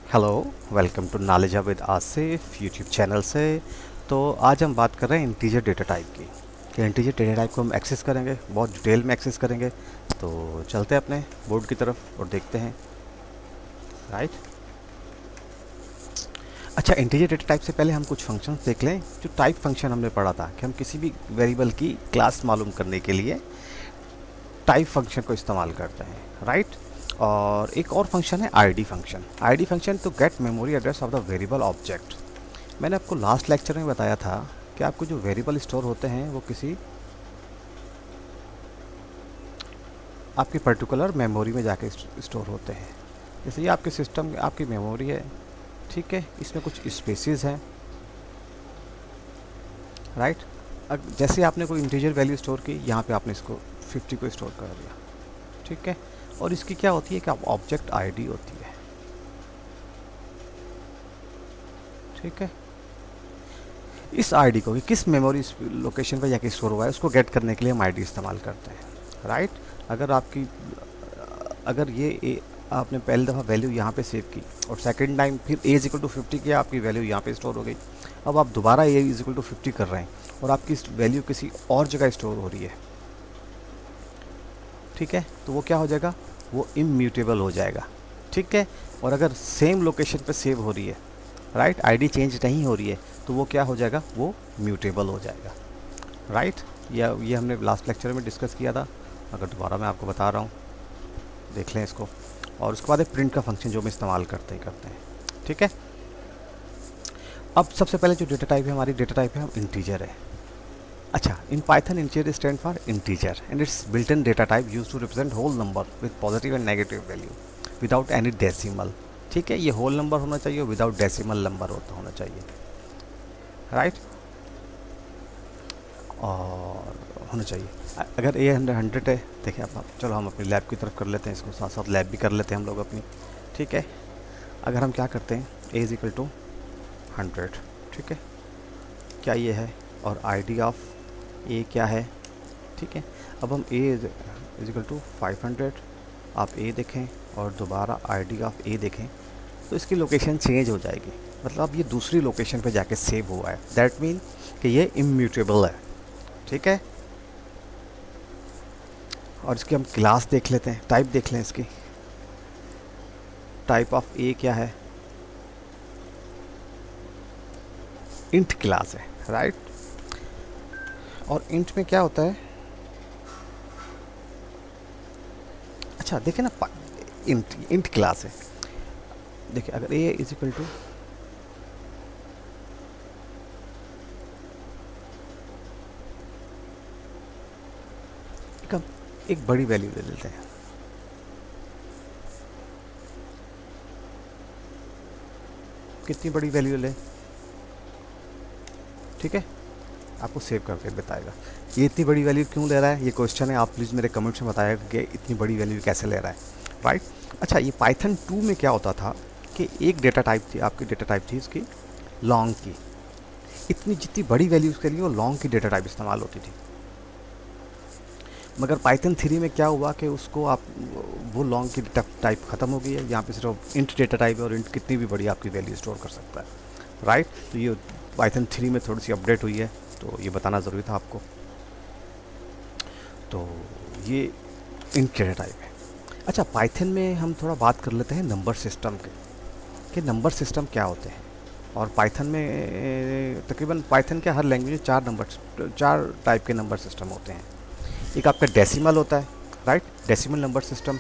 Hello, welcome to knowledge with Asif YouTube channel से। तो आज हम बात कर रहे हैं इंटीजर डेटा टाइप की कि इंटीजर डेटा टाइप को हम एक्सेस करेंगे, बहुत डिटेल में एक्सेस करेंगे। तो चलते हैं अपने बोर्ड की तरफ और देखते हैं। राइट। अच्छा, इंटीजर डेटा टाइप से पहले हम कुछ फंक्शंस देख लें। जो टाइप फंक्शन हमने पढ़ा था कि हम किसी भी वेरिएबल की क्लास मालूम करने के लिए टाइप फंक्शन को इस्तेमाल करते हैं। राइट। और एक और फंक्शन है ID function. ID function to get memory address of the variable object. मैंने आपको लास्ट लेक्चर में बताया था कि आपको जो वेरिएबल स्टोर होते हैं वो किसी आपकी पर्टिकुलर मेमोरी में जाके स्टोर होते हैं। जैसे ये आपके सिस्टम आपकी मेमोरी है, ठीक है, इसमें कुछ स्पेसेस हैं। राइट। जैसे आपने कोई इंटीजर वैल्यू स्टोर की, यहाँ पे आपने इसको 50 को स्टोर कर दिया, ठीक है। और इसकी क्या होती है कि आप ऑब्जेक्ट आईडी होती है, ठीक है। इस आईडी को कि किस मेमोरी लोकेशन पर जाके स्टोर हुआ है उसको गेट करने के लिए हम आईडी इस्तेमाल करते हैं। राइट। अगर आपकी अगर आपने पहली दफ़ा वैल्यू यहाँ पे सेव की और सेकंड टाइम फिर a इज इक्वल टू 50 किया, आपकी वैल्यू यहाँ पे स्टोर हो गई। अब आप दोबारा a इज इक्वल टू 50 कर रहे हैं और आपकी वैल्यू किसी और जगह स्टोर हो रही है, ठीक है, तो वो क्या हो जाएगा, वो इम्यूटेबल हो जाएगा, ठीक है। और अगर सेम लोकेशन पे सेव हो रही है, राइट, आईडी चेंज नहीं हो रही है, तो वो क्या हो जाएगा, वो म्यूटेबल हो जाएगा। राइट। या ये हमने लास्ट लेक्चर में डिस्कस किया था, अगर दोबारा मैं आपको बता रहा हूँ, देख लें इसको। और उसके बाद एक प्रिंट का फंक्शन जो हम इस्तेमाल करते ही करते हैं, ठीक है। अब सबसे पहले जो डेटा टाइप है, हमारी डेटा टाइप है हम इंटीजर है। अच्छा, in Python integer stand for integer and it's built in data type use to represent whole number with positive and negative value without any decimal, ठीक है। ये होल नंबर होना चाहिए, विदाउट डेसिमल नंबर होना चाहिए। Right. और होना चाहिए अगर ए 100 है, देखिए आप चलो हम अपनी लैब की तरफ कर लेते हैं इसको, साथ साथ लैब भी कर लेते हैं हम लोग अपनी, ठीक है। अगर हम क्या करते हैं, ए इज इक्वल टू 100, ठीक है, क्या ये है, और आईडी ऑफ ए क्या है, ठीक है। अब हम ए इज इक्वल टू 500, आप ए देखें और दोबारा आईडी ऑफ ए देखें, तो इसकी लोकेशन चेंज हो जाएगी। मतलब अब ये दूसरी लोकेशन पे जाके सेव हुआ है, दैट मीन कि ये इम्यूटेबल है, ठीक है। और इसकी हम क्लास देख लेते हैं, टाइप देख लें इसकी। टाइप ऑफ ए क्या है, इंट क्लास है। राइट। और इंट में क्या होता है, अच्छा देखें ना, इंट इंट क्लास है। देखिए अगर ए इज इक्वल टू, एक बड़ी वैल्यू ले लेते हैं, कितनी बड़ी वैल्यू ले, ठीक है, आपको सेव करके बताएगा ये इतनी बड़ी वैल्यू क्यों ले रहा है। ये क्वेश्चन है, आप प्लीज़ मेरे कमेंट्स में बताएगा कि इतनी बड़ी वैल्यू कैसे ले रहा है। राइट। अच्छा, ये पाइथन 2 में क्या होता था कि एक डेटा टाइप थी, आपकी डेटा टाइप थी इसकी लॉन्ग की। इतनी जितनी बड़ी वैल्यूज़ के लिए वो लॉन्ग की डेटा टाइप इस्तेमाल होती थी। मगर पाइथन 3 में क्या हुआ कि उसको आप वो लॉन्ग की टाइप ख़त्म हो गई है, यहाँ पे सिर्फ इंट डेटा टाइप है और इंट कितनी भी बड़ी आपकी वैल्यू स्टोर कर सकता है। राइट। तो ये पाइथन 3 में थोड़ी सी अपडेट हुई है, तो ये बताना ज़रूरी था आपको। तो ये इंट डेटा टाइप है। अच्छा, पाइथन में हम थोड़ा बात कर लेते हैं नंबर सिस्टम के, कि नंबर सिस्टम क्या होते हैं। और पाइथन में तकरीबन पाइथन के हर लैंग्वेज में चार टाइप के नंबर सिस्टम होते हैं। एक आपका डेसिमल होता है, राइट, डेसिमल नंबर सिस्टम,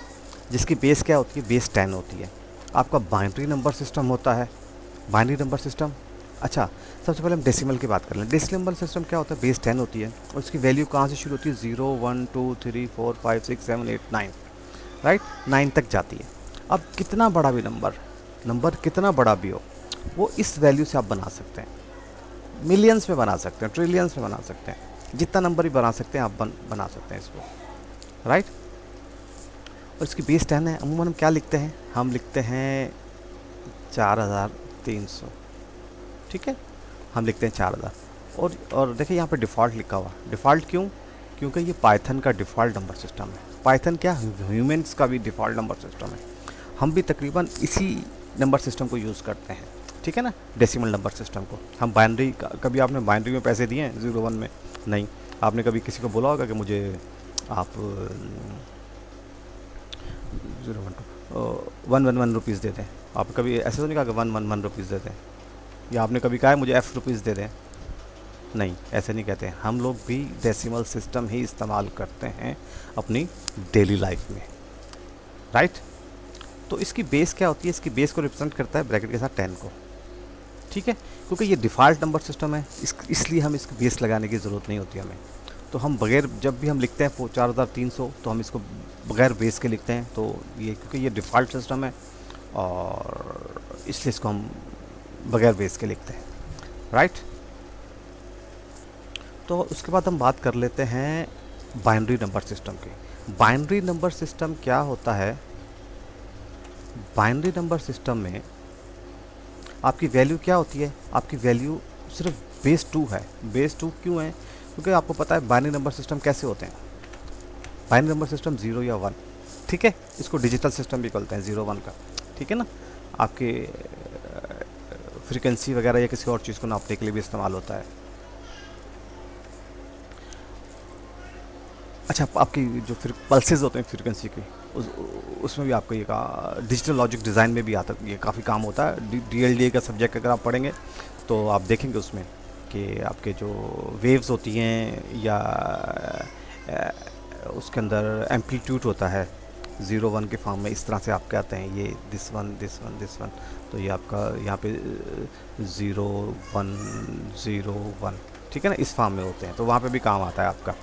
जिसकी बेस क्या होती है, बेस 10 होती है। आपका बाइनरी नंबर सिस्टम होता है, बाइनरी नंबर सिस्टम। अच्छा, सबसे पहले हम डेसिमल की बात कर लें। डेसिमल नंबर सिस्टम क्या होता है, बेस 10 होती है और उसकी वैल्यू कहाँ से शुरू होती है, 0 1 2 3 4 5 6 7 8 9, राइट, 9 तक जाती है। अब कितना बड़ा भी नंबर कितना बड़ा भी हो, वो इस वैल्यू से आप बना सकते हैं, मिलियंस में बना सकते हैं, ट्रिलियंस में बना सकते हैं, जितना नंबर भी बना सकते हैं आप बना सकते हैं इसको। राइट। और इसकी बेस 10 है। अमूमन हम क्या लिखते हैं, हम लिखते हैं 4300, ठीक है, हम लिखते हैं 4000। और देखिए यहाँ पे डिफ़ॉल्ट लिखा हुआ, डिफ़ॉल्ट क्यों, क्योंकि ये पाइथन का डिफ़ॉल्ट नंबर सिस्टम है। पाइथन क्या, ह्यूमंस का भी डिफ़ॉल्ट नंबर सिस्टम है। हम भी तकरीबन इसी नंबर सिस्टम को यूज़ करते हैं, ठीक है ना, डेसिमल नंबर सिस्टम को। हम बाइनरी, कभी आपने बाइनरी में पैसे दिए हैं 0 1 में? नहीं। आपने कभी किसी को बोला होगा कि मुझे आप 0 1 2 1 1 1 रुपीज़ दे दें? आप कभी ऐसे तो नहीं कहा कि 1 1 1 रुपीज़ दे दें? या आपने कभी कहा है मुझे F रुपीज़ दे दें? नहीं, ऐसे नहीं कहते हैं। हम लोग भी डेसिमल सिस्टम ही इस्तेमाल करते हैं अपनी डेली लाइफ में, राइट। तो इसकी बेस क्या होती है? इसकी बेस को रिप्रेजेंट करता है ब्रैकेट के साथ 10 को, ठीक है, क्योंकि ये डिफ़ॉल्ट नंबर सिस्टम है, इसलिए हम इसकी बेस लगाने की ज़रूरत नहीं होती हमें। तो हम बगैर, जब भी हम लिखते हैं 4300, तो हम इसको बगैर बेस के लिखते हैं। तो ये क्योंकि ये डिफ़ॉल्ट सिस्टम है और इसलिए इसको हम बगैर बेस के लिखते हैं, राइट। तो उसके बाद हम बात कर लेते हैं बाइनरी नंबर सिस्टम की। बाइनरी नंबर सिस्टम क्या होता है? बाइनरी नंबर सिस्टम में आपकी वैल्यू क्या होती है? आपकी वैल्यू सिर्फ बेस 2 है। बेस 2 क्यों है? क्योंकि आपको पता है बाइनरी नंबर सिस्टम कैसे होते हैं। बाइनरी नंबर सिस्टम 0 या 1, ठीक है, इसको डिजिटल सिस्टम भी बोलते हैं 0 1 का, ठीक है ना। आपके फ्रीक्वेंसी वगैरह या किसी और चीज़ को नापने के लिए भी इस्तेमाल होता है। अच्छा, आपकी जो फिर पल्सेस होते हैं फ्रीक्वेंसी की, उसमें भी आपको ये डिजिटल लॉजिक डिज़ाइन में भी आता, ये काफ़ी काम होता है। DLDA का सब्जेक्ट अगर आप पढ़ेंगे तो आप देखेंगे उसमें कि आपके जो वेव्स होती हैं या उसके अंदर एम्पलीट्यूड होता है 0 1 के फॉर्म में, इस तरह से आपके आते हैं ये this one this one this one. तो ये आपका यहाँ पे 0 1 0 1, ठीक है ना, इस फॉर्म में होते हैं, तो वहाँ पे भी काम आता है आपका।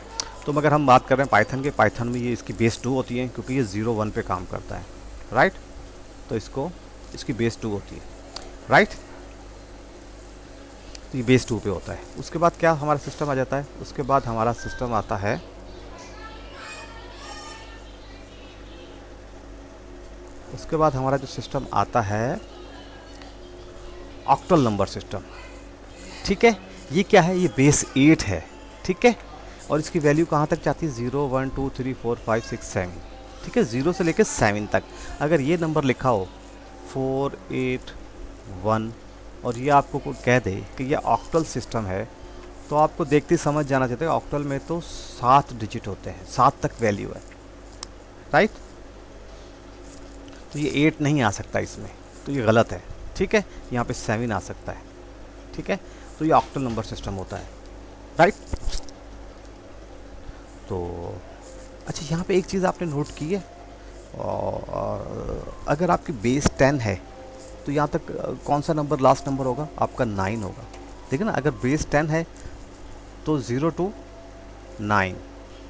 तो मगर हम बात कर रहे हैं पाइथन के, पाइथन में ये इसकी बेस 2 होती है क्योंकि ये 0 1 पे काम करता है, राइट। तो इसकी बेस 2 होती है, राइट। तो ये बेस 2 पे होता है। उसके बाद क्या हमारा सिस्टम आ जाता है? उसके बाद हमारा सिस्टम आता है जो सिस्टम आता है ऑक्टल नंबर सिस्टम, ठीक है। ये क्या है? ये बेस 8 है, ठीक है, और इसकी वैल्यू कहाँ तक जाती है? 0 1 2 3 4 5 6 7, ठीक है, 0 से लेकर 7 तक। अगर ये नंबर लिखा हो 4 8 1 और ये आपको कोई कह दे कि ये ऑक्टल सिस्टम है, तो आपको देखते ही समझ जाना चाहिए ऑक्टल में तो 7 डिजिट होते हैं, 7 तक वैल्यू है, राइट। तो ये 8 नहीं आ सकता इसमें, तो ये गलत है, ठीक है। यहाँ पे 7 आ सकता है, ठीक है। तो ये ऑक्टल नंबर सिस्टम होता है, राइट। तो अच्छा, यहाँ पे एक चीज़ आपने नोट की है, और अगर आपकी बेस 10 है तो यहाँ तक कौन सा नंबर लास्ट नंबर होगा? आपका 9 होगा, ठीक है ना। अगर बेस 10 है तो 0 to 9,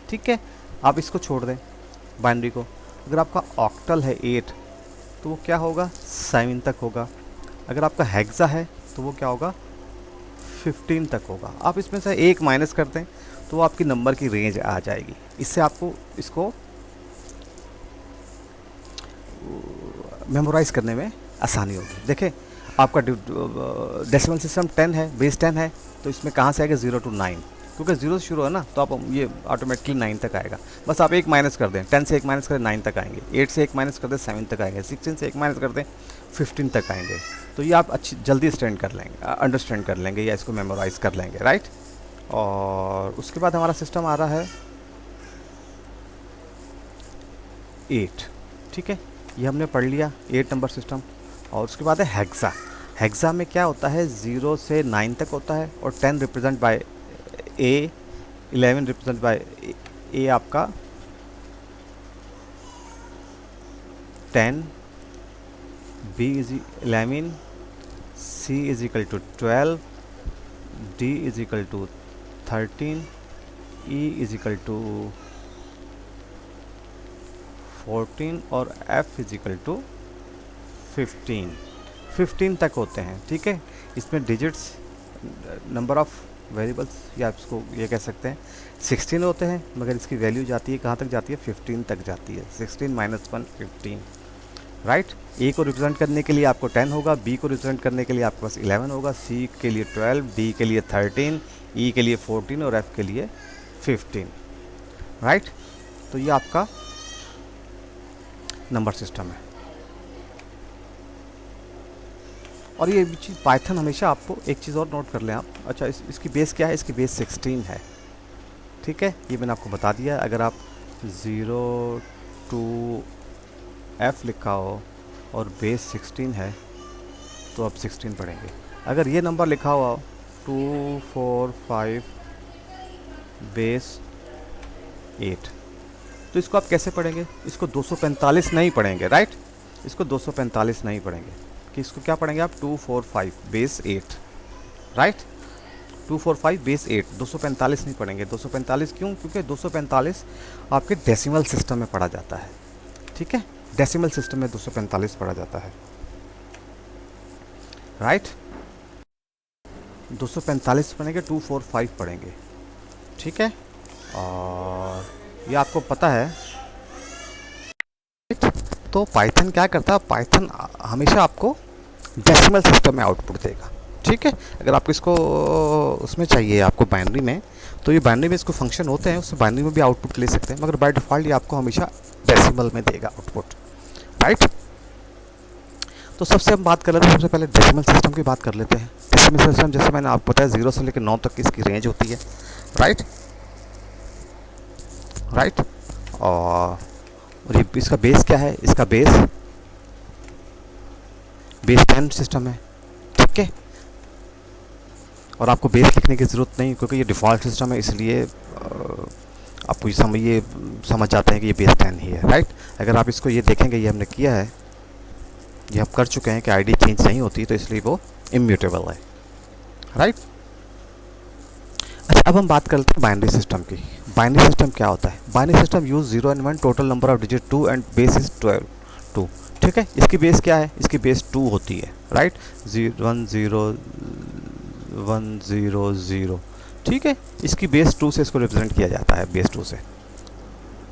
ठीक है। आप इसको छोड़ दें बाइनरी को। अगर आपका ऑक्टल है 8 तो वो क्या होगा? 7 तक होगा। अगर आपका हेक्सा है तो वो क्या होगा? 15 तक होगा। आप इसमें से एक माइनस कर दें तो वो आपकी नंबर की रेंज आ जाएगी। इससे आपको इसको मेमोराइज करने में आसानी होगी। देखें, आपका डेसिमल सिस्टम 10 है, बेस 10 है, तो इसमें कहाँ से आएगा? 0 to 9, क्योंकि 0 से शुरू है ना, तो आप ये ऑटोमेटिकली 9 तक आएगा। बस आप एक माइनस कर दें, 10 से एक माइनस करें 9 तक आएंगे, 8 से एक माइनस कर दें 7 तक आएंगे, 16 से एक माइनस कर दें 15 तक आएंगे। तो ये आप अच्छी जल्दी अंडरस्टैंड कर लेंगे या इसको मेमोराइज कर लेंगे, राइट। और उसके बाद हमारा सिस्टम आ रहा है 8, ठीक है, ये हमने पढ़ लिया 8 नंबर सिस्टम। और उसके बाद है हेक्सा। हेक्सा में क्या होता है? 0 से 9 तक होता है और 10 represent by A, 11 represent by A, आपका 10, B is 11, C is equal to 12, D is equal to 13, E is equal to 14 और एफ इज इक्वल टू 15 तक होते हैं, ठीक है। इसमें डिजिट्स, नंबर ऑफ वेरिएबल्स, या आप इसको ये कह सकते हैं 16 होते हैं, मगर इसकी वैल्यू जाती है कहाँ तक जाती है? 15 तक जाती है। 16 - 1 15, राइट। ए को रिप्रेजेंट करने के लिए आपको 10 होगा, बी को रिप्रेजेंट करने के लिए आपके पास 11 होगा, सी के लिए 12, डी के लिए 13, ई के लिए 14 और एफ के लिए 15, राइट। तो ये आपका नंबर सिस्टम है। और ये चीज़ पाइथन हमेशा आपको एक चीज़ और नोट कर लें आप। अच्छा, इसकी बेस क्या है? इसकी बेस 16 है। ठीक है, ये मैंने आपको बता दिया। अगर आप 0 to F लिखा हो और बेस 16 है तो आप 16 पढ़ेंगे। अगर ये नंबर लिखा हुआ हो 245 बेस 8, तो इसको आप कैसे पढ़ेंगे? इसको 245 नहीं पढ़ेंगे, राइट? इसको 245 नहीं पढ़ेंगे, कि इसको क्या पढ़ेंगे आप? 245 बेस 8, राइट? 245 बेस 8, 245 नहीं पढ़ेंगे। 245 क्यों? क्योंकि 245 आपके डेसिमल सिस्टम में पढ़ा जाता है। ठीक है, डेसिमल सिस्टम में 245 पढ़ा जाता है, राइट? 245 पढ़ेंगे, 245 पढ़ेंगे। ठीक है, और ये आपको पता है। तो पाइथन क्या करता है? पाइथन हमेशा आपको डेसिमल सिस्टम में आउटपुट देगा। ठीक है, अगर आपको इसको उसमें चाहिए आपको बाइनरी में, तो ये बाइनरी में इसको फंक्शन होते हैं, उससे बाइनरी में भी आउटपुट ले सकते हैं, मगर बाय डिफ़ॉल्ट ये आपको हमेशा डेसिमल में देगा आउटपुट, राइट? तो सबसे हम बात कर लेते हैं, सबसे पहले डेसिमल सिस्टम की बात कर लेते हैं। डेसिमल सिस्टम जैसे मैंने आपको बताया 0 से लेकर 9 तक की इसकी रेंज होती है, राइट? राइट, और ये इसका बेस क्या है? इसका बेस 10 सिस्टम है। ठीक है, और आपको बेस लिखने की ज़रूरत नहीं, क्योंकि ये डिफ़ॉल्ट सिस्टम है, इसलिए आपको ये समझ जाते हैं कि ये बेस 10 ही है, राइट? अगर आप इसको ये देखेंगे, ये हमने किया है, ये हम कर चुके हैं कि आईडी चेंज नहीं होती, तो इसलिए वो इम्यूटेबल है, राइट? अच्छा, अब हम बात करते हैं बाइनरी सिस्टम की। बाइनरी सिस्टम क्या होता है? Binary system use 0 and 1, total number of digit 2 and base is 12 2। ठीक है, इसकी बेस क्या है? इसकी बेस 2 होती है, राइट? 1 0 1 0 0। ठीक है, इसकी बेस 2 से इसको रिप्रेजेंट किया जाता है, बेस 2 से।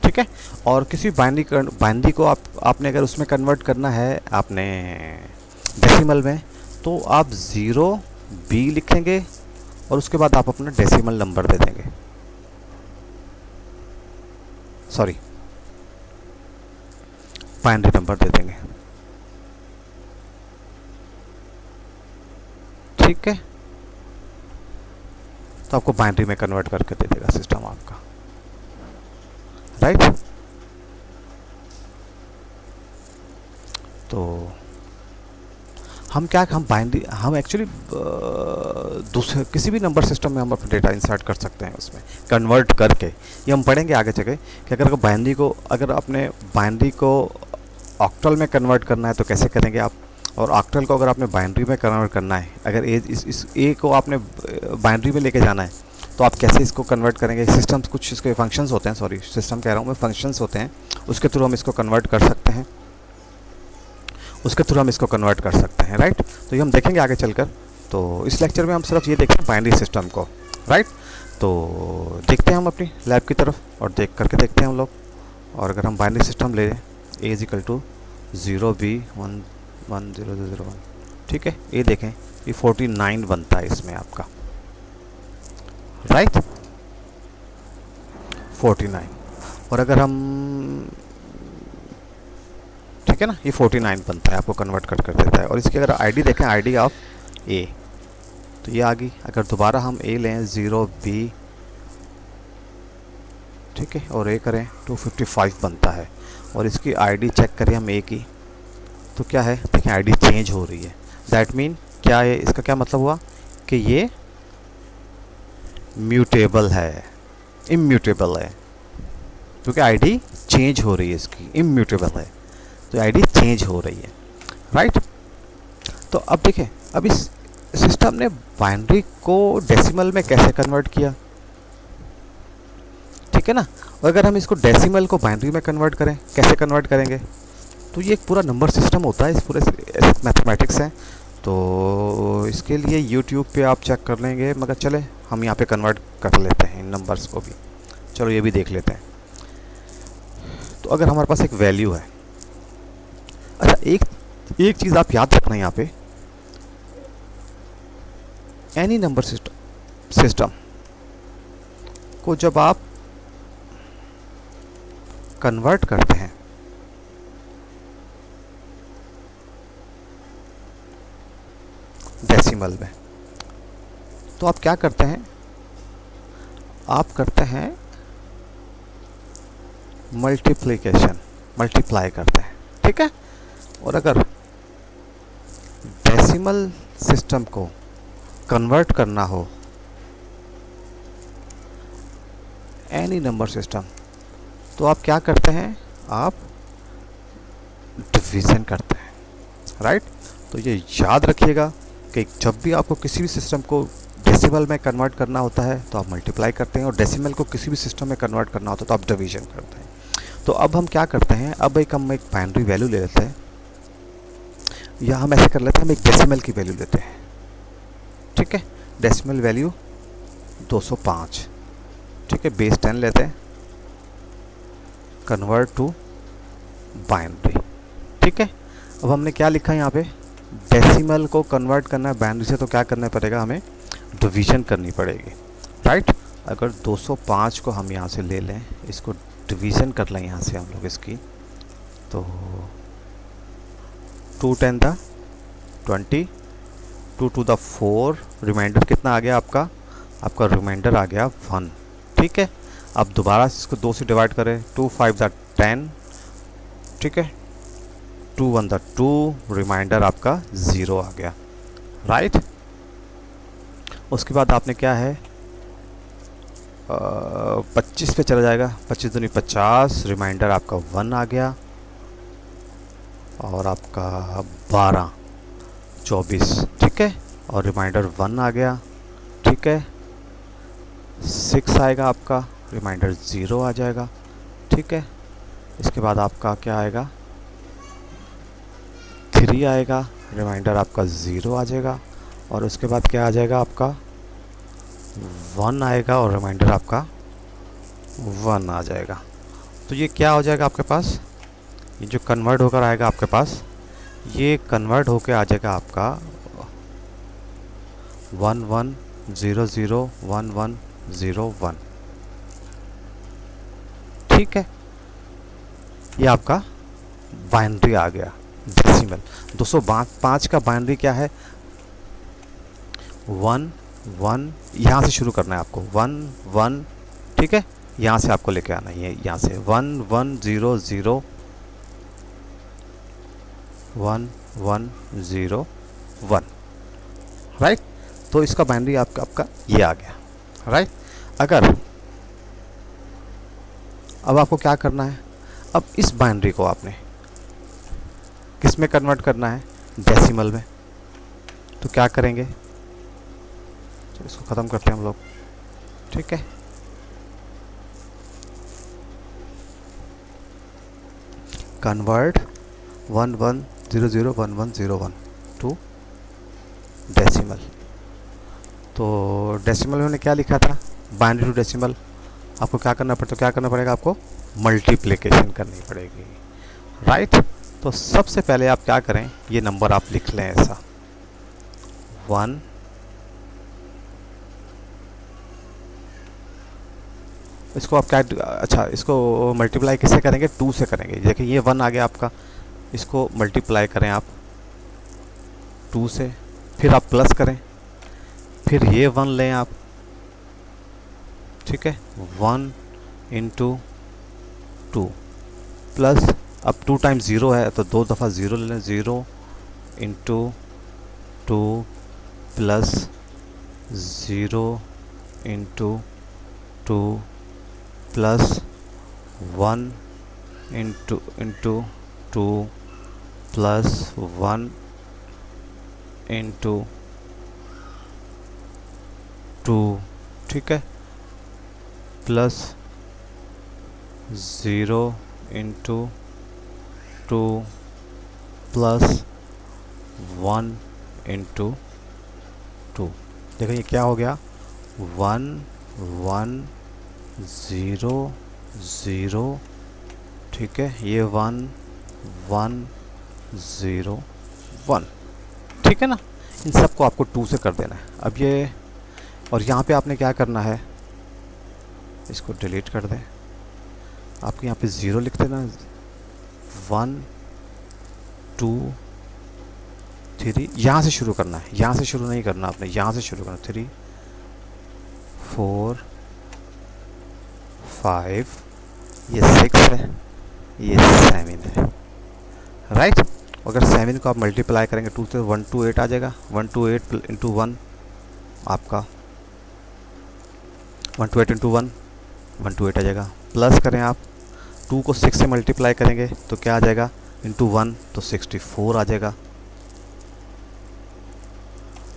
ठीक है, और किसी बाइनरी को आपने अगर उसमें कन्वर्ट करना है आपने डेसिमल में, तो आप 0 B लिखेंगे और उसके बाद आप अपना डेसिमल नंबर दे देंगे, सॉरी बाइनरी नंबर दे देंगे। ठीक है, तो आपको बाइनरी में कन्वर्ट करके दे देगा सिस्टम आपका, राइट? तो हम बाइनरी हम एक्चुअली दूसरे किसी भी नंबर सिस्टम में हम अपना डेटा इंसर्ट कर सकते हैं, उसमें कन्वर्ट करके। ये हम पढ़ेंगे आगे जगह कि अगर आपने बाइनरी को ऑक्टल में कन्वर्ट करना है तो कैसे करेंगे आप, और ऑक्टल को अगर आपने बाइनरी में कन्वर्ट करना है, अगर इस ए को आपने बाइनरी में लेके जाना है, तो आप कैसे इसको कन्वर्ट करेंगे? सिस्टम्स कुछ इसके फंक्शंस होते हैं, सॉरी सिस्टम कह रहा हूँ मैं, फंक्शंस होते हैं, उसके थ्रू हम इसको कन्वर्ट कर सकते हैं, राइट? तो ये हम देखेंगे आगे चलकर। तो इस लेक्चर में हम सिर्फ ये देखें बाइनरी सिस्टम को, राइट? तो देखते हैं हम अपनी लैब की तरफ और देखते हैं हम लोग। और अगर हम बाइनरी सिस्टम ले A is equal to 0 B 1 1 0 0 1, ठीक है, ये देखें, ये 49 बनता है इसमें आपका, राइट? 49। और अगर हम, ठीक है ना, ये 49 बनता है, आपको कन्वर्ट कर देता है। और इसकी अगर आईडी देखें, आईडी ऑफ A, तो ये आ गई। अगर दोबारा हम A लें 0 B, ठीक है, और A करें 255 बनता है। और इसकी आईडी चेक करें हम A की, तो क्या है, देखें आईडी चेंज हो रही है। दैट मीन क्या है, इसका क्या मतलब हुआ कि ये म्यूटेबल है, इम्यूटेबल है, क्योंकि आईडी चेंज हो रही है, इसकी इम्यूटेबल है, तो आईडी चेंज हो रही है, राइट? तो अब देखें, अब इस सिस्टम ने बाइनरी को डेसिमल में कैसे कन्वर्ट किया, ठीक है ना? और अगर हम इसको डेसिमल को बाइनरी में कन्वर्ट करें, कैसे कन्वर्ट करेंगे? तो ये एक पूरा नंबर सिस्टम होता है, इस पूरे मैथमेटिक्स है। तो इसके लिए यूट्यूब पे आप चेक कर लेंगे, मगर चले हम यहाँ पे कन्वर्ट कर लेते हैं इन नंबर्स को भी। चलो ये भी देख लेते हैं। तो अगर हमारे पास एक वैल्यू है, अच्छा एक चीज़ आप याद रखना यहाँ पे, एनी नंबर सिस्टम को जब आप कन्वर्ट करते हैं, डेसिमल में। तो आप क्या करते हैं, आप करते हैं मल्टीप्लिकेशन, मल्टीप्लाई करते हैं, ठीक है। और अगर डेसिमल सिस्टम को कन्वर्ट करना हो एनी नंबर सिस्टम, तो आप क्या करते हैं, आप डिवीज़न करते हैं, राइट। तो ये याद रखिएगा कि जब भी आपको किसी भी सिस्टम को डेसिमल में कन्वर्ट करना होता है तो आप मल्टीप्लाई करते हैं, और डेसिमल को किसी भी सिस्टम में कन्वर्ट करना होता है तो आप डिवीज़न करते हैं। तो अब हम क्या करते हैं, अब हम एक बाइनरी वैल्यू ले लेते हैं, या हम ऐसे कर लेते हैं, हम एक डेसिमल की वैल्यू लेते हैं, ठीक है। डेसिमल वैल्यू 205, ठीक है। बेस 10 लेते हैं, कन्वर्ट टू बाइनरी, ठीक है। अब हमने क्या लिखा है यहाँ पे, डेसिमल को कन्वर्ट करना है बाइनरी से, तो क्या करना पड़ेगा, हमें डिवीज़न करनी पड़ेगी, राइट। अगर 205 को हम यहाँ से ले लें, इसको डिवीज़न कर लें यहाँ से हम लोग इसकी, तो 2 10 द 20, 2 to the 4, रिमाइंडर कितना आ गया आपका, आपका रिमाइंडर आ गया 1, ठीक है। अब दोबारा इसको 2 से डिवाइड करें, 2 5 द 10, ठीक है, 2 1 द 2, रिमाइंडर आपका 0 आ गया, राइट। उसके बाद आपने क्या है, 25 पे चला जाएगा, 25 दूनी 50, रिमाइंडर आपका 1 आ गया, और आपका 12 24, ठीक है, और रिमाइंडर 1 आ गया, ठीक है। 6 आएगा आपका, रिमाइंडर 0 आ जाएगा, ठीक है। इसके बाद आपका क्या आएगा, 3 आएगा, रिमाइंडर आपका 0 आ जाएगा, और उसके बाद क्या आ जाएगा आपका 1 आएगा, और रिमाइंडर आपका 1 आ जाएगा। तो ये क्या हो जाएगा आपके पास, ये जो कन्वर्ट होकर आएगा आपके पास, ये कन्वर्ट होकर आ जाएगा आपका 1 1 0 0 1 1 0 1, ठीक है। ये आपका बाइनरी आ गया डेसिमल। 205 का बाइनरी क्या है, 1 1, यहाँ से शुरू करना है आपको, 1 1, ठीक है, यहाँ से आपको लेके आना है, यहाँ से 1 1 0 0 1 1 0 1, राइट। तो इसका बाइनरी आपका ये आ गया, राइट। अगर अब आपको क्या करना है, अब इस बाइनरी को आपने किस में कन्वर्ट करना है, डेसिमल में। तो क्या करेंगे, तो इसको ख़त्म करते हैं हम लोग, ठीक है। Convert 1 1 0 0 1 1 0 1 to decimal. तो डेसिमल में क्या लिखा था, बाइनरी टू डेसिमल, आपको क्या करना पड़ता, क्या करना पड़ेगा, आपको मल्टीप्लिकेशन करनी पड़ेगी, राइट। तो सबसे पहले आप क्या करें, ये नंबर आप लिख लें ऐसा, 1 इसको आप क्या, अच्छा इसको मल्टीप्लाई किससे करेंगे, 2 से करेंगे। देखिए ये 1 आ गया आपका, इसको मल्टीप्लाई करें आप 2 से, फिर आप प्लस करें, फिर ये 1 लें आप, ठीक है, 1 इंटू 2 प्लस, अब 2 टाइम्स 0 है तो 2 दफ़ा 0 ले लें, 0 into 2 plus 0 into 2 plus 1 into 2 plus 1 into 2, ठीक है, प्लस 0 इंटू 2 प्लस 1 इंटू 2। देखो ये क्या हो गया, 1 1 0 0, ठीक है, ये 1 1 0 1, ठीक है ना। इन सबको आपको 2 से कर देना है। अब ये, और यहाँ पे आपने क्या करना है, इसको डिलीट कर दें, आपके यहाँ पे 0 लिख देना, 1 2, 3, यहाँ से शुरू करना है, यहाँ से शुरू नहीं करना आपने, यहाँ से शुरू करना। 3 4 5, ये 6 है, ये 7 है, राइट। अगर 7 को आप मल्टीप्लाई करेंगे 2 से, 128 आ जाएगा। 128 इंटू 1 आपका 128 इंटू 1 128 आ जाएगा। प्लस करें आप, 2 को 6 से मल्टीप्लाई करेंगे तो क्या आ जाएगा, इंटू 1 तो 64 आ जाएगा।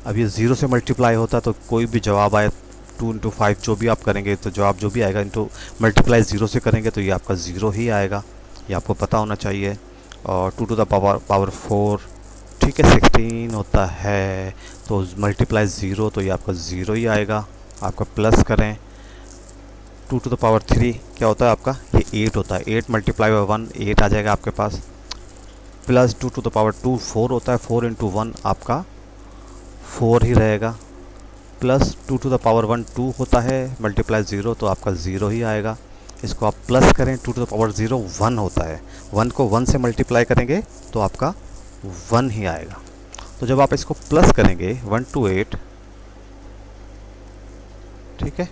अब ये 0 से मल्टीप्लाई होता तो कोई भी जवाब आए 2 इंटू 5 जो भी आप करेंगे तो जवाब जो भी आएगा इंटू मल्टीप्लाई 0 से करेंगे तो ये आपका 0 ही आएगा, ये आपको पता होना चाहिए। और 2 टू द पावर 4, ठीक है, 16 होता है तो मल्टीप्लाई 0 तो ये आपका 0 ही आएगा। आपका प्लस करें 2 टू द पावर 3 क्या होता है आपका, ये 8 होता है। 8 मल्टीप्लाई बाई 1 8 आ जाएगा आपके पास। प्लस 2 टू द पावर 2 4 होता है, 4 इंटू 1 आपका 4 ही रहेगा। प्लस 2 टू द पावर 1 2 होता है, मल्टीप्लाई 0 तो आपका 0 ही आएगा। इसको आप प्लस करें 2 टू द पावर 0 1 होता है, 1 को 1 से मल्टीप्लाई करेंगे तो आपका 1 ही आएगा। तो जब आप इसको प्लस करेंगे 128, ठीक है,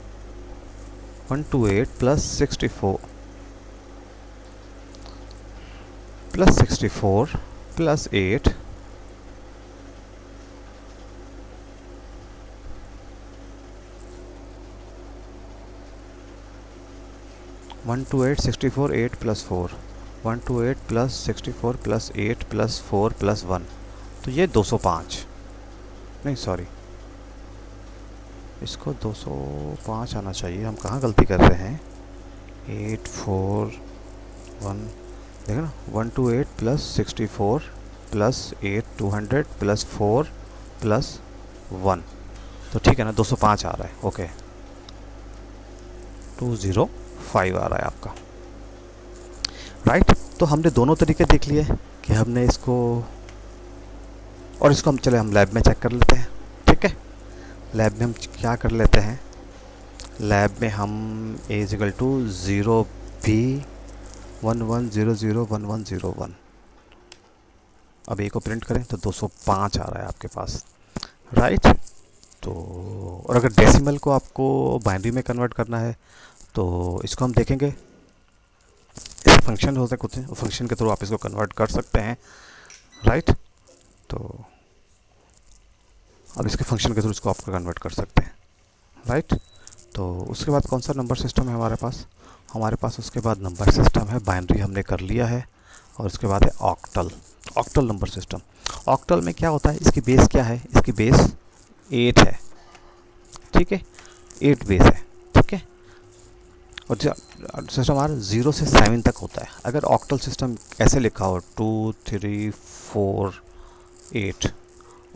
128 plus 64 plus 64 plus 8 128 64 8 plus 4, 128 plus 64 plus 8 plus 4 plus 1, तो ये 205, नहीं सॉरी, इसको 205 आना चाहिए। हम कहाँ गलती कर रहे हैं, 8 4 1, देखो ना, 128 प्लस 64 प्लस 8 200 प्लस 4 प्लस 1, तो ठीक है ना, 205 आ रहा है। ओके, 205 आ रहा है आपका, राइट। तो हमने दोनों तरीके देख लिए कि हमने इसको, और इसको हम चले हम लैब में चेक कर लेते हैं, ठीक है। लैब में हम क्या कर लेते हैं, लैब में हम a is equal to 0b 11001101, अब a को प्रिंट करें तो 205 आ रहा है आपके पास, राइट। तो और अगर डेसिमल को आपको बाइनरी में कन्वर्ट करना है तो इसको हम देखेंगे, इस फंक्शन होते कुछ हैं, फंक्शन के थ्रू आप इसको कन्वर्ट कर सकते हैं, राइट। तो अब इसके फंक्शन के थ्रू इसको आप कन्वर्ट कर सकते हैं, राइट। तो उसके बाद कौन सा नंबर सिस्टम है हमारे पास, हमारे पास उसके बाद नंबर सिस्टम है, बाइनरी हमने कर लिया है, और उसके बाद है octal, octal number system. Octal में क्या होता है, इसकी बेस क्या है, इसकी बेस 8 है, ठीक है, 8 बेस है, ठीक है। और सिस्टम हमारा 0 से 7 तक होता है। अगर ऑक्टल सिस्टम ऐसे लिखा हो 2 3 4 8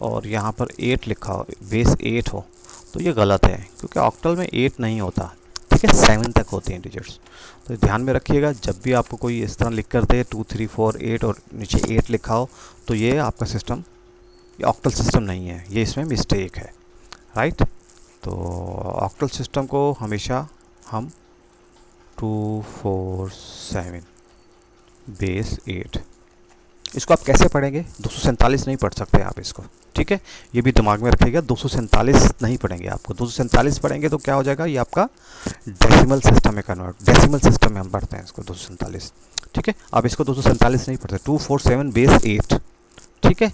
और यहाँ पर 8 लिखा हो, बेस 8 हो, तो ये गलत है, क्योंकि ऑक्टल में 8 नहीं होता, ठीक है, 7 तक होते हैं डिजिट्स। तो ध्यान में रखिएगा, जब भी आपको कोई इस तरह लिख कर दे 2 3 4 8 और नीचे 8 लिखा हो, तो ये आपका सिस्टम, ये ऑक्टल सिस्टम नहीं है, ये इसमें मिस्टेक है, राइट। तो ऑक्टल सिस्टम को हमेशा हम 2 4 7 बेस 8, इसको आप कैसे पढ़ेंगे, 247 नहीं पढ़ सकते आप इसको, ठीक है, ये भी दिमाग में रखिएगा, 247 नहीं पढ़ेंगे आपको, 247 पढ़ेंगे तो क्या हो जाएगा, ये आपका डेसिमल सिस्टम में कन्वर्ट, डेसिमल सिस्टम में हम पढ़ते हैं इसको 247, ठीक है। आप इसको 247 नहीं पढ़ते, 247 बेस 8, ठीक है,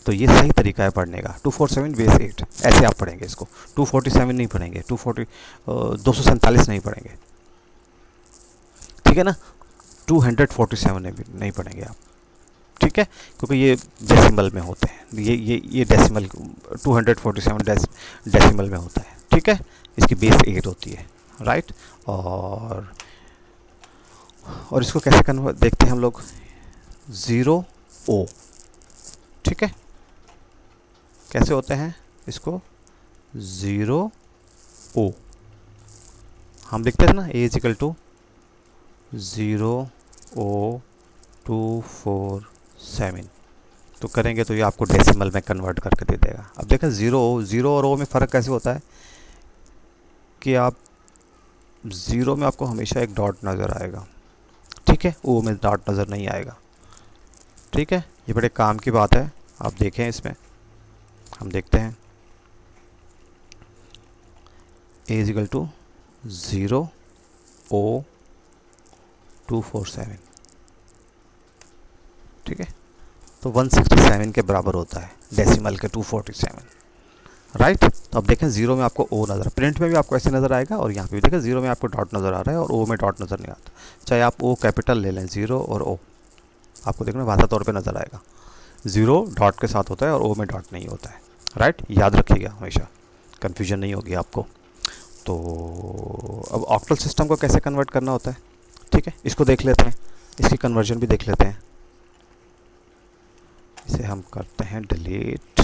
तो ये सही तरीका है पढ़ने का, 247 बेस 8 ऐसे आप पढ़ेंगे इसको, 247 नहीं पढ़ेंगे, 247 नहीं पढ़ेंगे, ठीक है ना, 247 नहीं पढ़ेंगे आप, ठीक है, क्योंकि ये डेसिमल में होते हैं, ये डेसिमल 247 डेसिमल में होता है, ठीक है, इसकी बेस 8 होती है, राइट। और इसको कैसे कन्वर्ट देखते हैं हम लोग, 0 O, ठीक है, कैसे होते हैं इसको, 0 O हम लिखते हैं ना, a is equal to 0 O 2 4 7, तो करेंगे तो ये आपको डेसिमल में कन्वर्ट करके दे देगा। अब देखें 0 और O में फ़र्क कैसे होता है कि आप 0 में आपको हमेशा एक डॉट नज़र आएगा, ठीक है, O में डॉट नज़र नहीं आएगा, ठीक है। ये बड़े काम की बात है, आप देखें इसमें हम देखते हैं A is equal to 0O247, ठीक है। तो 167 के बराबर होता है डेसिमल के 247, राइट। तो अब देखें जीरो में आपको ओ नज़र, प्रिंट में भी आपको ऐसे नज़र आएगा और यहाँ पे भी देखें जीरो में आपको डॉट नज़र आ रहा है और ओ में डॉट नज़र नहीं आता। चाहे आप ओ कैपिटल ले लें, जीरो और ओ आपको देखना भाषा तौर पे नज़र आएगा, जीरो डॉट के साथ होता है और ओ में डॉट नहीं होता है, राइट। याद रखिएगा हमेशा, कन्फ्यूजन नहीं होगी आपको। तो अब ऑक्टल सिस्टम को कैसे कन्वर्ट करना होता है, ठीक है, इसको देख लेते हैं, इसकी कन्वर्जन भी देख लेते हैं। इसे हम करते हैं डिलीट,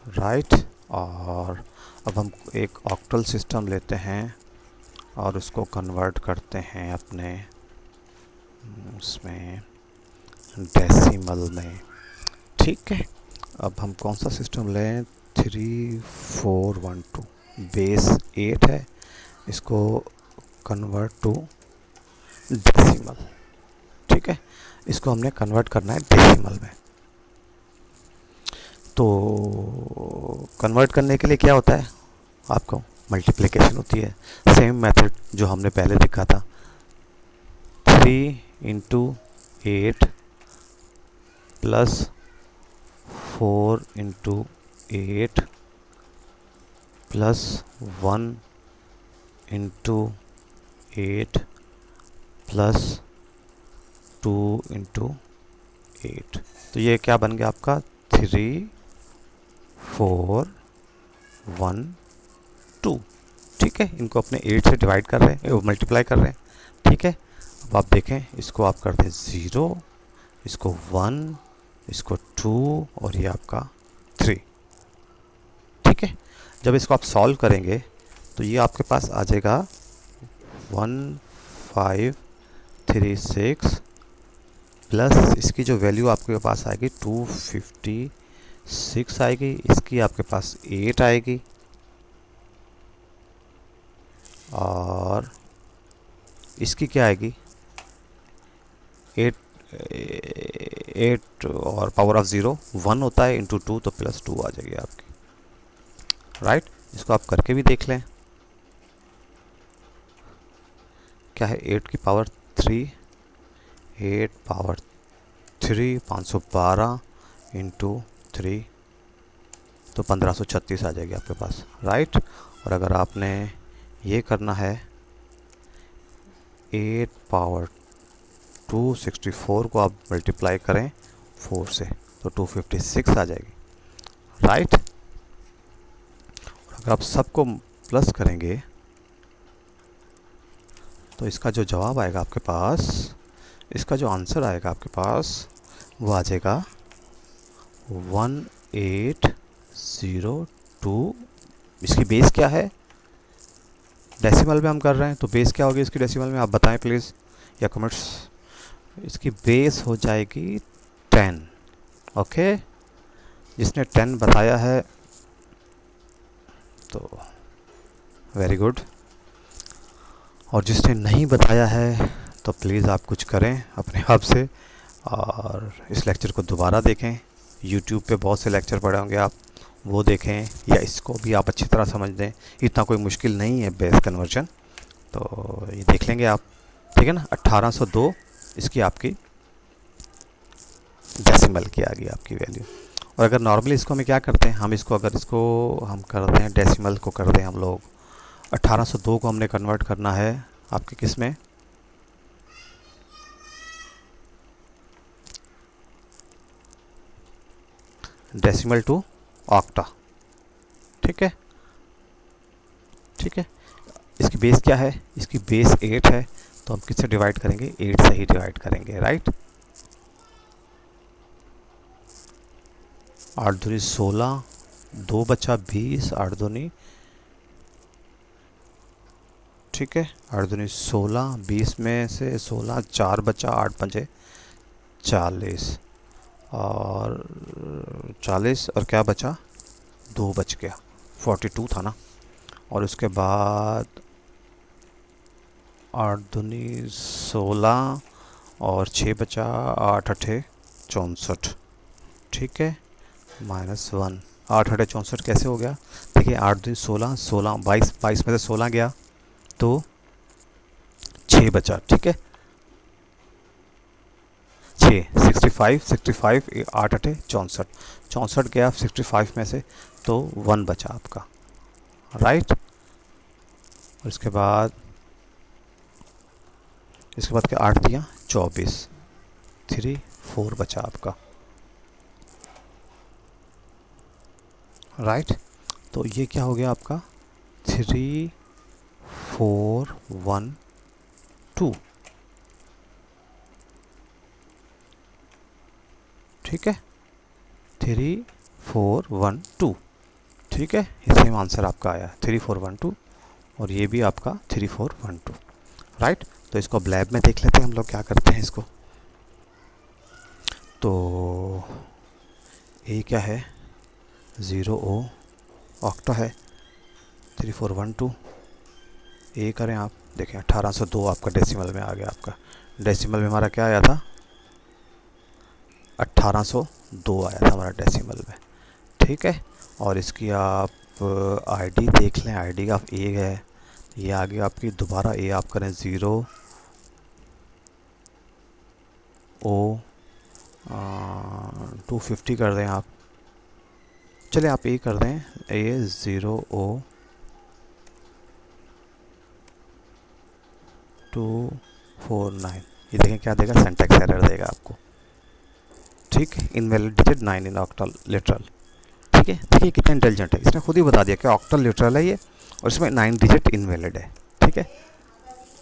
राइट। और अब हम एक ऑक्टल सिस्टम लेते हैं और उसको कन्वर्ट करते हैं अपने उसमें डेसिमल में, ठीक है। अब हम कौन सा सिस्टम लें, 3412, बेस 8 है, इसको कन्वर्ट टू डेसिमल, ठीक है। इसको हमने कन्वर्ट करना है डेसिमल में। तो कन्वर्ट करने के लिए क्या होता है, आपको मल्टीप्लिकेशन होती है, सेम मेथड जो हमने पहले देखा था, 3 into 8 plus 4 into 8 plus 1 into 8 plus 2 into 8। तो ये क्या बन गया आपका, 3 4 1 2, ठीक है। इनको अपने 8 से डिवाइड कर रहे हैं, मल्टीप्लाई कर रहे हैं, ठीक है। अब आप देखें, इसको आप कर दें 0, इसको 1, इसको 2 और ये आपका 3, ठीक है। जब इसको आप सॉल्व करेंगे तो ये आपके पास आ जाएगा 1536 प्लस इसकी जो वैल्यू आपके पास आएगी 256 आएगी, इसकी आपके पास 8 आएगी और इसकी क्या आएगी 8 और पावर ऑफ 0 1 होता है, इंटू 2 तो प्लस 2 आ जाएगी आपकी, राइट। इसको आप करके भी देख लें, क्या है 8 की पावर 3, 8 पावर 3 512 इंटू 3 तो 1536 आ जाएगी आपके पास, राइट। और अगर आपने ये करना है 8 पावर 264 को आप मल्टीप्लाई करें 4 से तो 256 आ जाएगी, राइट। और अगर आप सबको प्लस करेंगे तो इसका जो जवाब आएगा आपके पास, इसका जो आंसर आएगा आपके पास वो आ जाएगा 1802। इसकी बेस क्या है, डेसिमल में हम कर रहे हैं तो बेस क्या होगी इसकी डेसिमल में, आप बताएं प्लीज़ या कमेंट्स। इसकी बेस हो जाएगी 10, ओके। जिसने 10 बताया है तो वेरी गुड, और जिसने नहीं बताया है तो प्लीज़ आप कुछ करें अपने आप से और इस लेक्चर को दोबारा देखें। यूट्यूब पे बहुत से लेक्चर पढ़े होंगे आप, वो देखें या इसको भी आप अच्छी तरह समझ लें, इतना कोई मुश्किल नहीं है बेस कन्वर्जन, तो ये देख लेंगे आप, ठीक है ना। 1802 इसकी आपकी डेसिमल की आ गई आपकी वैल्यू। और अगर नॉर्मली इसको हमें क्या करते हैं, हम इसको अगर इसको हम कर दें डेसिमल को कर दें हम लोग 1802 को हमने कन्वर्ट करना है आपके किस में, डेसिमल टू ऑक्टा, ठीक है, ठीक है। इसकी बेस क्या है, इसकी बेस 8 है तो हम किससे डिवाइड करेंगे, 8 से ही डिवाइड करेंगे, राइट। 8 दूनी 16, 2 बचा 20, 8 दूनी, ठीक है, 8 दूनी 16, 20 में से 16, 4 बचा, 8 पंजे 40 और 40 और क्या बचा, 2 बच गया, 42 था ना। और उसके बाद 8 दूनी 16 और 6 बचा, 8 अठे 64, ठीक है। -1। 8 × 64 कैसे हो गया? देखिए 8 दूनी 16, 16 22, 22 में से 16 गया तो 6 बचा, ठीक है। 6 65, 65 8 8 64, 64 गया 65 में से तो 1 बचा आपका, राइट। और इसके बाद क्या 8 दिया 24, 3 4 बचा आपका, राइट। तो ये क्या हो गया आपका 3 4 1 2, ठीक है। 3 4 1 2, ठीक है। ये सेम आंसर आपका आया 3 4 1 2, और ये भी आपका 3 4 1 2, राइट। तो इसको अब लैब में देख लेते हैं हम लोग क्या करते हैं इसको। तो ये क्या है 0 ऑक्टा है 3 4 1 2, ये करें आप, देखें 1802 आपका डेसिमल में आ गया। आपका डेसिमल में हमारा क्या आया था 1802 आया था हमारा डेसिमल में, ठीक है। और इसकी आप आईडी देख लें, आईडी ऑफ ए है, ये आगे आपकी दोबारा ए आप करें 0 ओ 250 कर दें आप, चलिए आप ए कर दें ए 0 ओ 249, ये देखें क्या देगा सिंटैक्स एरर देगा आपको, ठीक। इनवैलिड डिजिट 9 इन ऑक्टल लिटरल, ठीक है। देखिए कितना इंटेलिजेंट है, इसने खुद ही बता दिया कि ऑक्टल लिटरल है ये और इसमें 9 डिजिट इनवैलिड है, ठीक है।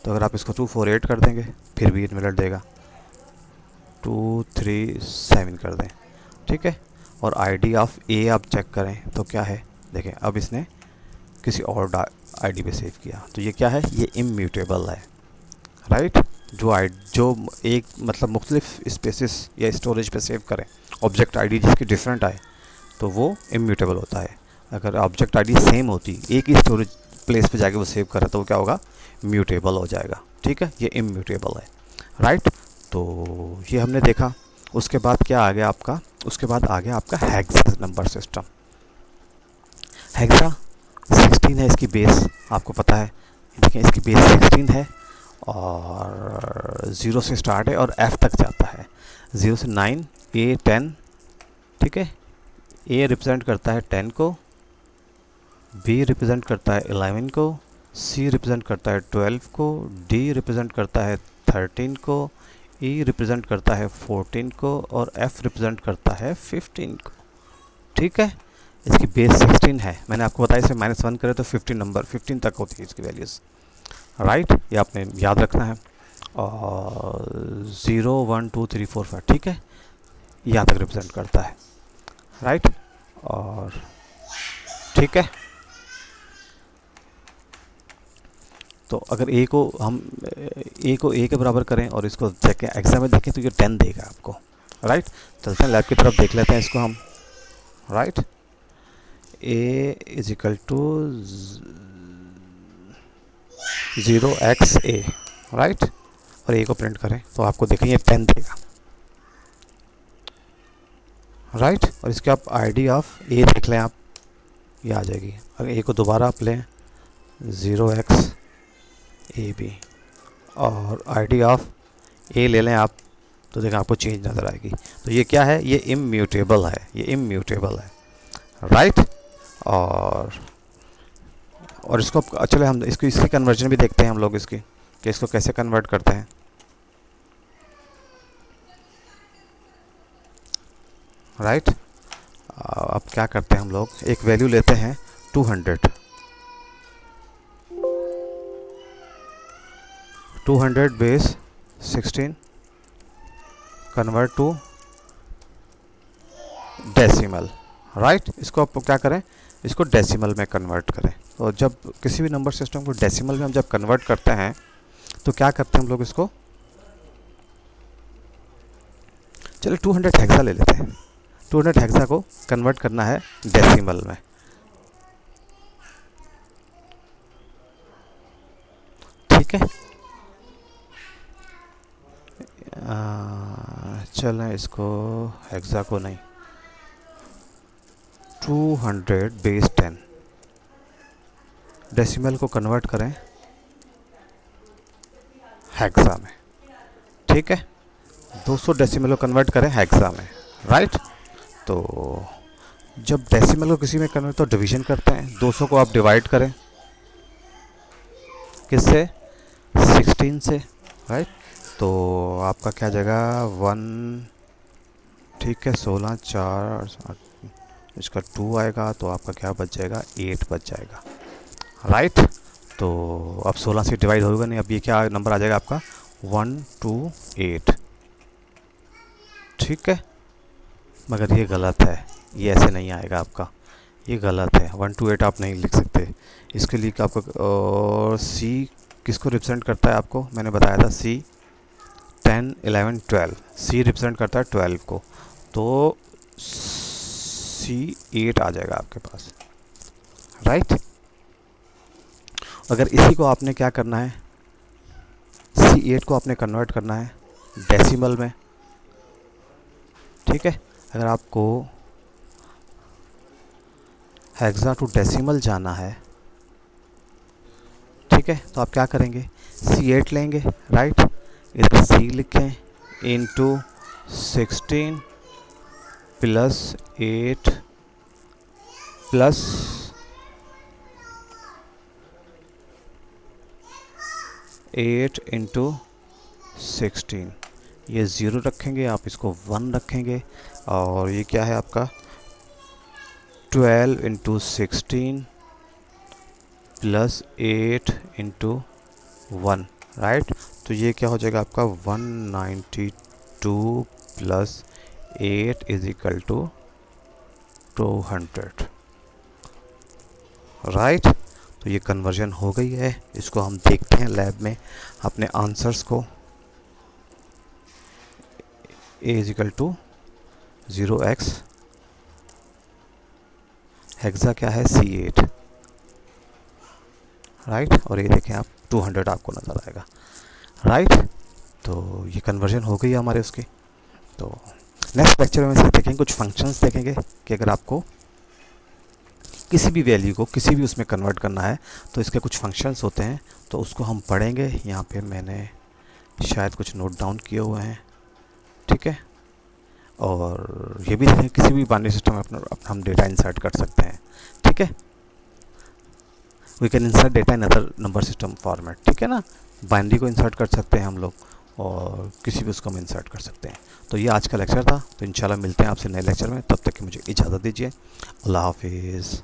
तो अगर आप इसको 248 कर देंगे फिर भी इनवैलिड देगा, 237 कर दें, ठीक है। और आईडी ऑफ ए आप चेक करें तो क्या है, देखें अब इसने किसी और आईडी पे सेव किया, तो ये क्या है ये इम्यूटेबल है, राइट। जो एक मतलब मुख्तलिफ स्पेसिस या स्टोरेज पे सेव करें ऑब्जेक्ट आईडी जिसकी डिफरेंट आए तो वो इम्यूटेबल होता है। अगर ऑब्जेक्ट आईडी सेम होती एक ही स्टोरेज प्लेस पे जाके वो सेव करे तो वो क्या होगा म्यूटेबल हो जाएगा, ठीक है। ये इम्यूटेबल है, राइट। तो ये हमने देखा। उसके बाद क्या आ गया आपका, उसके बाद आ गया आपका हेक्सा नंबर सिस्टम। हेक्सा 16 है इसकी बेस, आपको पता है, देखें इसकी बेस 16 है और 0 से स्टार्ट है और F तक जाता है, 0 से 9 A 10, ठीक है। A रिप्रेजेंट करता है 10 को, B रिप्रेजेंट करता है 11 को, C रिप्रेजेंट करता है 12 को, D रिप्रेजेंट करता है 13 को, E रिप्रेजेंट करता है 14 को और F रिप्रेजेंट करता है 15 को, ठीक है। इसकी बेस 16 है, मैंने आपको बताया इसे -1 करें तो 15 तक होती है इसकी वैल्यूज़, राइट। ये आपने याद रखना है। और 0 1 2 3 4 5, ठीक है, यहाँ तक रिप्रेजेंट करता है, राइट। और ठीक है, तो अगर ए को हम ए के बराबर करें और इसको चेक एग्जाम में देखें तो ये 10 देगा आपको, राइट। चलते हैं लैब की तरफ देख लेते हैं इसको हम, right. A is equal to 0x a, right. और ए को प्रिंट करें तो आपको देखें ये 10 देगा, राइट। और इसके आप आईडी ऑफ ए देख लें आप, ये आ जाएगी। अगर ए को दोबारा आप लें 0x ए बी और आईडी ऑफ ए ले लें आप तो देखें आपको चेंज नज़र आएगी। तो ये क्या है, ये इम्यूटेबल है, ये इम्यूटेबल है, राइट। और इसको चले हम इसकी कन्वर्जन भी देखते हैं हम लोग इसकी कि इसको कैसे कन्वर्ट करते हैं, राइट। अब क्या करते हैं हम लोग, एक वैल्यू लेते हैं 200 base 16 convert to decimal, right. इसको आप क्या करें, इसको डेसिमल में कन्वर्ट करें। तो जब किसी भी नंबर सिस्टम को डेसिमल में हम जब कन्वर्ट करते हैं तो क्या करते हैं हम लोग इसको, चलिए 200 हेक्सा ले लेते हैं। 200 हेक्सा को कन्वर्ट करना है डेसिमल में, ठीक है। चलें इसको हेक्सा को नहीं, 200 बेस 10 डेसिमल को कन्वर्ट करें हेक्सा में, ठीक है। 200 डेसिमल को कन्वर्ट करें हेक्सा में, राइट। तो जब डेसिमल को किसी में कन्वर्ट तो डिवीजन करते हैं, 200 को आप डिवाइड करें किससे, 16 से, राइट। तो आपका क्या जाएगा 1, ठीक है, 16 4 8, इसका 2 आएगा तो आपका क्या बच जाएगा 8 बच जाएगा, राइट। तो अब 16 से डिवाइड होगा नहीं, अब ये क्या नंबर आ जाएगा आपका 128, ठीक है। मगर ये गलत है, ये ऐसे नहीं आएगा आपका, ये गलत है, 128 आप नहीं लिख सकते। इसके लिए आपको और सी किसको रिप्रेजेंट करता है, आपको मैंने बताया था सी 10 11 12, सी रिप्रेजेंट करता है 12 को, तो सी 8 आ जाएगा आपके पास, राइट। अगर इसी को आपने क्या करना है, C8 को आपने कन्वर्ट करना है डेसिमल में, ठीक है। अगर आपको हेक्सा टू डेसिमल जाना है, ठीक है, तो आप क्या करेंगे C8 लेंगे, राइट। इधर C लिखें इंटू 16 प्लस 8 प्लस 8 इंटू 16, ये 0 रखेंगे, आप इसको 1 रखेंगे, और ये क्या है आपका 12 इंटू 16 प्लस 8 इंटू 1, राइट। तो ये क्या हो जाएगा आपका 192 plus 8 is equal to 200, right. तो ये कन्वर्जन हो गई है, इसको हम देखते हैं लैब में अपने आंसर्स को। a is equal to 0x, hexa क्या है C8, राइट। और ये देखें आप 200 आपको नज़र आएगा, राइट। तो ये कन्वर्जन हो गई है हमारे उसकी। तो नेक्स्ट लेक्चर में से देखेंगे कुछ फंक्शंस देखेंगे कि अगर आपको किसी भी वैल्यू को किसी भी उसमें कन्वर्ट करना है तो इसके कुछ फंक्शंस होते हैं, तो उसको हम पढ़ेंगे। यहाँ पे मैंने शायद कुछ नोट डाउन किए हुए हैं, ठीक है। और ये भी देखें किसी भी बाइनरी सिस्टम में अपना हम डेटा इंसर्ट कर सकते हैं, ठीक है। We can insert data in other number system format, ठीक है ना। बाइनरी को इंसर्ट कर सकते हैं हम लोग, और किसी भी उसको हम इंसर्ट कर सकते हैं। तो ये आज का लेक्चर था, तो इंशाल्लाह मिलते हैं आपसे नए लेक्चर में, तब तक कि मुझे इजाज़त दीजिए। अल्लाह हाफिज़।